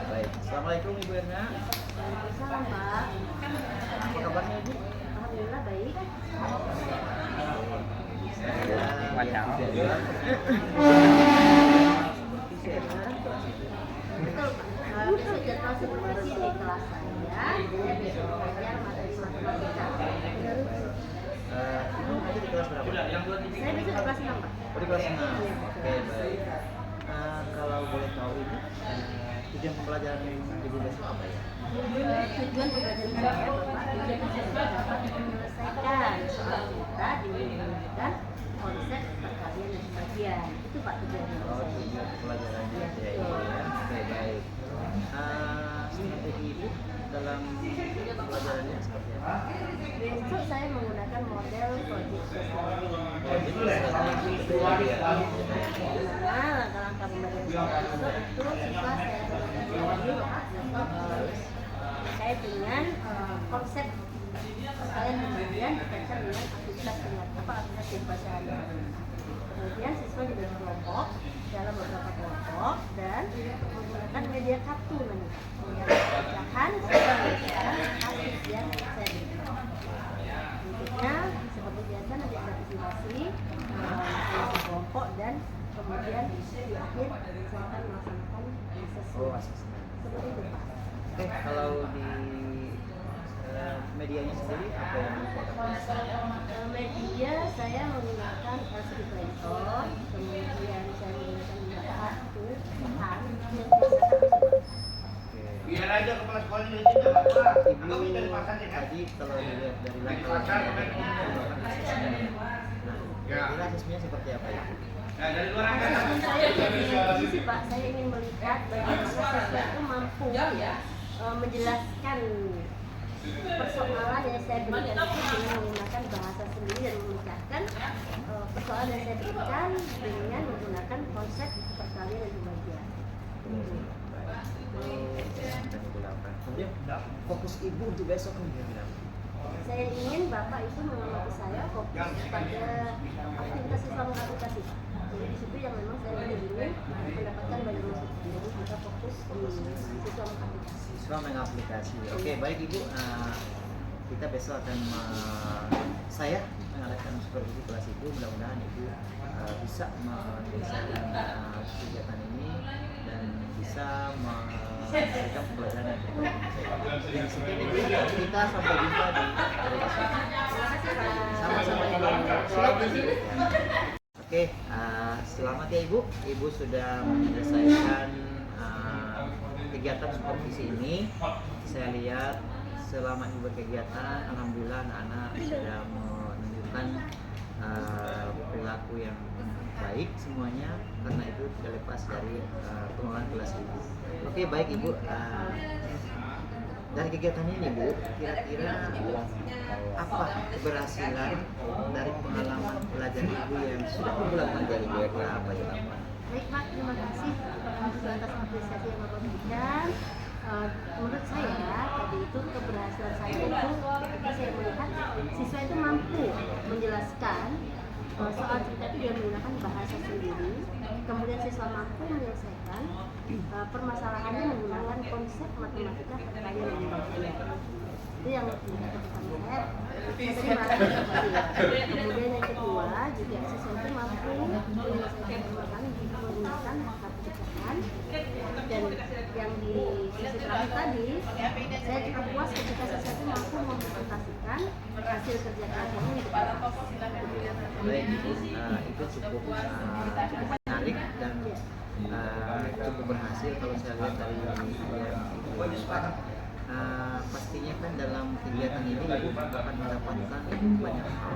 baik. Assalamualaikum Ibu Erna. Waalaikumsalam, Pak. Apa kabarnya Ibu? Alhamdulillah baik. Betul, Pak. Besok jadwal supervisi di kelas saya besok belajar materi matematika. Ibu nanti di kelas berapa? Saya besok di kelas 6, Pak. Oh, di kelas 6. Oke, baik. Kalau boleh tahu Ibu, tujuan pembelajaran Ibu besok apa ya? Tujuan pembelajaran saya, Bapak, agar dapat menyelesaikan soal kita dengan konsep perkalian dan pembagian. Itu Pak tujuan Oh, saya. tujuan pembelajarannya ya, Ibu ya. Oke, baik. Strategi Ibu dalam pembelajarannya seperti apa? Besok saya menggunakan model project sosial. Oh, jadi strategi itu ya. Karena langkah-langkah pembelajaran besok itu siswa saya terkait dengan konsep perkalian pembagian dikaitkan dengan aktivitas bahasa. Kemudian siswa diberi kelompok dalam beberapa kelompok dan menggunakan media kartu nanti yang pecahan hasil yang saya berikan. Bentuknya seperti biasa nanti ada presentasi masing-masing kelompok dan kemudian di akhir saya akan melaksanakan Oh, assessment. asesmen. Seperti itu Pak. Oke, kalau di medianya sendiri apa yang Media saya menggunakan LCD proyektor, kemudian saya menggunakan media kartu pecahan yang Biar aja kepala sekolahnya di sini apa? Aku Ibu dari pasar ya kan? tadi kalau dilihat dari langkah kira asesmennya seperti apa ya? Nah, dari luar angkatan. Assessment saya dengan visi Pak, saya ingin melihat bagaimana siswa itu mampu menjelaskan persoalan yang saya berikan itu dengan menggunakan bahasa sendiri dan memecahkan persoalan yang saya berikan dengan menggunakan konsep perkalian dan pembagian. Kemudian fokus Ibu untuk besok kemudian apa? Saya ingin Bapak itu mengamati saya fokus pada aktivitas siswa mengaplikasi. Jadi di situ yang memang saya ingin mendapatkan banyak masukan. Jadi kita fokus di siswa mengaplikasi. Siswa mengaplikasi. Oke, baik Ibu. Kita besok akan saya mengadakan supervisi kelas Ibu. Mudah-mudahan Ibu bisa menyelesaikan kegiatan ini dan bisa memberikan pembelajaran yang terbaik. Yang sekian Ibu, kita sampai jumpa di sama-sama Ibu. Siap di sini. Oke, selamat ya Ibu. Ibu sudah menyelesaikan kegiatan supervisi ini. Saya lihat selama Ibu berkegiatan, alhamdulillah anak-anak sudah menunjukkan perilaku yang baik semuanya, karena itu tidak lepas dari pengelolaan kelas Ibu. Oke, baik Ibu. Dari kegiatan ini Bu, kira-kira apa keberhasilan dari pengalaman belajar Ibu yang sudah berulang dari BRK apa ya Pak? Baik Pak, terima kasih atas apresiasi yang Bapak berikan. Menurut saya tadi itu keberhasilan saya itu ketika saya melihat siswa itu mampu menjelaskan soal cerita itu dengan menggunakan bahasa sendiri, kemudian siswa mampu menyelesaikan permasalahannya menggunakan konsep matematika perkalian dan pembagian. Itu yang pertama saya tadi merasa seperti itu. Kemudian yang kedua juga siswa itu mampu menyelesaikan permasalahan menggunakan kartu pecahan, dan yang di sisi terakhir tadi saya cukup puas ketika siswa itu mampu mempresentasikan hasil kerja kelasnya di depan. Baik Ibu, itu cukup menarik dan cukup berhasil kalau saya lihat dari yang Ibu lakukan. Pastinya kan dalam kegiatan ini Ibu akan mendapatkan banyak hal,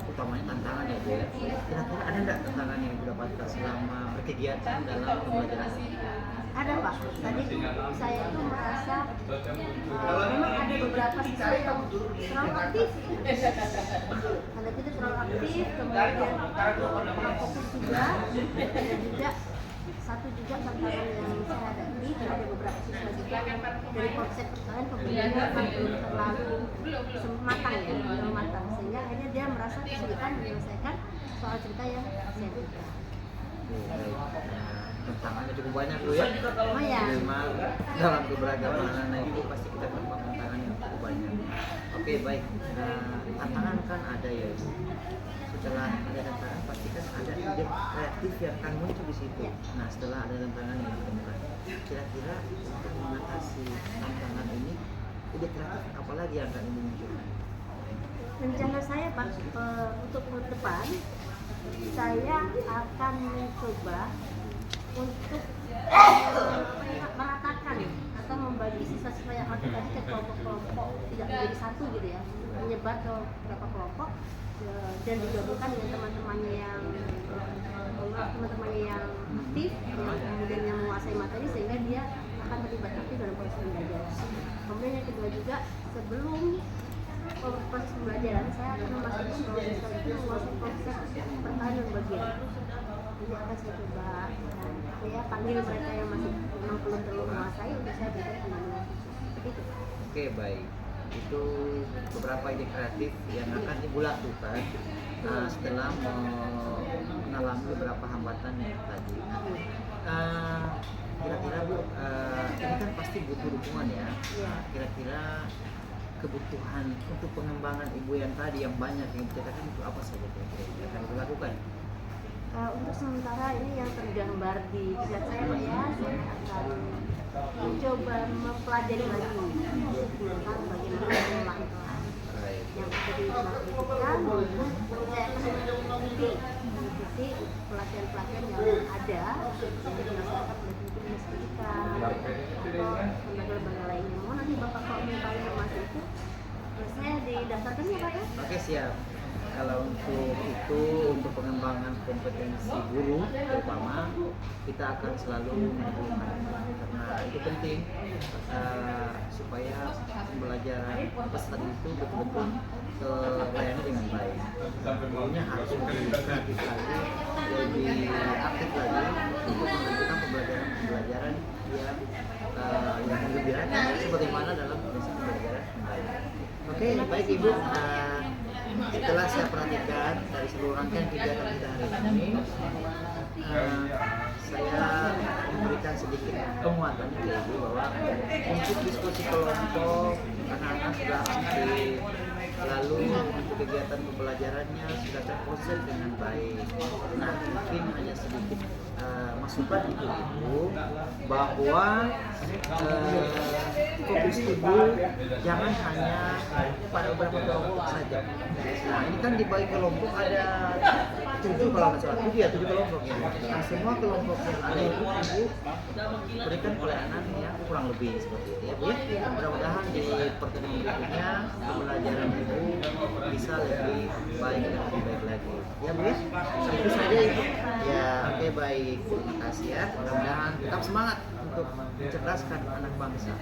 utamanya tantangan ya Bu ya. Kira-kira ada nggak tantangan yang Ibu dapatkan selama berkegiatan dalam pembelajaran? Ada Pak, tadi saya itu merasa memang ada beberapa siswa yang terlalu aktif. Ada kita terlalu aktif, kemudian kurang fokus juga, dan juga satu juga tantangan yang saya hadapi, ada beberapa siswa juga dari konsep perkalian pembelajaran memang belum terlalu matang ya, belum matang, sehingga akhirnya dia merasa kesulitan menyelesaikan soal cerita yang saya berikan. Tantangannya cukup banyak Bu ya. Lumayan. Memang dalam keberagaman anak-anak itu pasti kita dapat tantangan yang cukup banyak. Oke, baik. Tantangan kan ada ya. Setelah ada tantangan pasti kan ada ide kreatif yang akan muncul di situ. Nah, setelah ada tantangan yang ditemukan, kira-kira untuk mengatasi tantangan ini, ide kreatif apa lagi yang akan muncul? Rencana saya Pak, untuk ke depan saya akan mencoba untuk meratakan atau membagi siswa-siswa yang aktif tadi ke kelompok-kelompok, tidak menjadi satu gitu ya, menyebar ke beberapa kelompok dan digabungkan dengan teman-temannya yang aktif, yang kemudian yang menguasai materi sehingga dia akan terlibat aktif dalam proses pembelajaran. Kemudian yang kedua juga, sebelum proses pembelajaran saya akan memastikan bahwa siswa itu menguasai konsep pertahanan bagian. Jadi akan saya coba saya panggil mereka yang masih memang belum terlalu menguasai untuk saya berikan pendampingan seperti itu. Oke, baik. Itu beberapa ide kreatif yang akan ibu lakukan setelah mengalami beberapa hambatan yang tadi. Kira-kira Bu, ini kan pasti butuh dukungan ya. Kira-kira kebutuhan untuk pengembangan ibu yang tadi yang banyak yang dikatakan itu apa saja yang akan dilakukan? Untuk sementara ini yang tergambar di pikiran saya Pak ya, saya akan mencoba mempelajari lagi tentang bagaimana mengelola kelas yang ada di kelas pendidikan. Saya akan mengikuti pelatihan-pelatihan yang ada di masyarakat pendidikan atau lembaga-lembaga lainnya. Mohon nanti Bapak kalau minta informasi itu saya didaftarkan ya Pak ya? Oke, siap. Kalau untuk pengembangan kompetensi guru terutama kita akan selalu mendukungkan karena itu penting supaya pembelajaran peserta itu betul-betul terlayani dengan baik. Gurunya harus lebih kreatif lagi, lebih aktif lagi untuk melakukan pembelajaran yang menggembirakan sebagaimana dalam prinsip pembelajaran yang baik. Oke, baik Ibu. Setelah saya perhatikan dari seluruh rangkaian kegiatan kita hari ini, saya memberikan sedikit penguatan ke Ibu bahwa untuk diskusi kelompok anak-anak sudah aktif, lalu untuk kegiatan pembelajarannya sudah terkonsep dengan baik. Nah, mungkin hanya sedikit masukan Ibu bahwa fokus Ibu jangan hanya pada beberapa kelompok saja. Nah, ini kan dibagi kelompok ada 7 kalau nggak salah, 7 kelompok ya. Nah, semua kelompok yang ada itu Ibu berikan pelayanan yang kurang lebih seperti itu ya Bu ya. Mudah-mudahan di pertemuan berikutnya pembelajaran Ibu bisa lebih baik dan lebih baik lagi ya Bu ya. Itu saja Ibu ya. Oke, baik, terima kasih ya. Mudah-mudahan tetap semangat untuk mencerdaskan anak bangsa.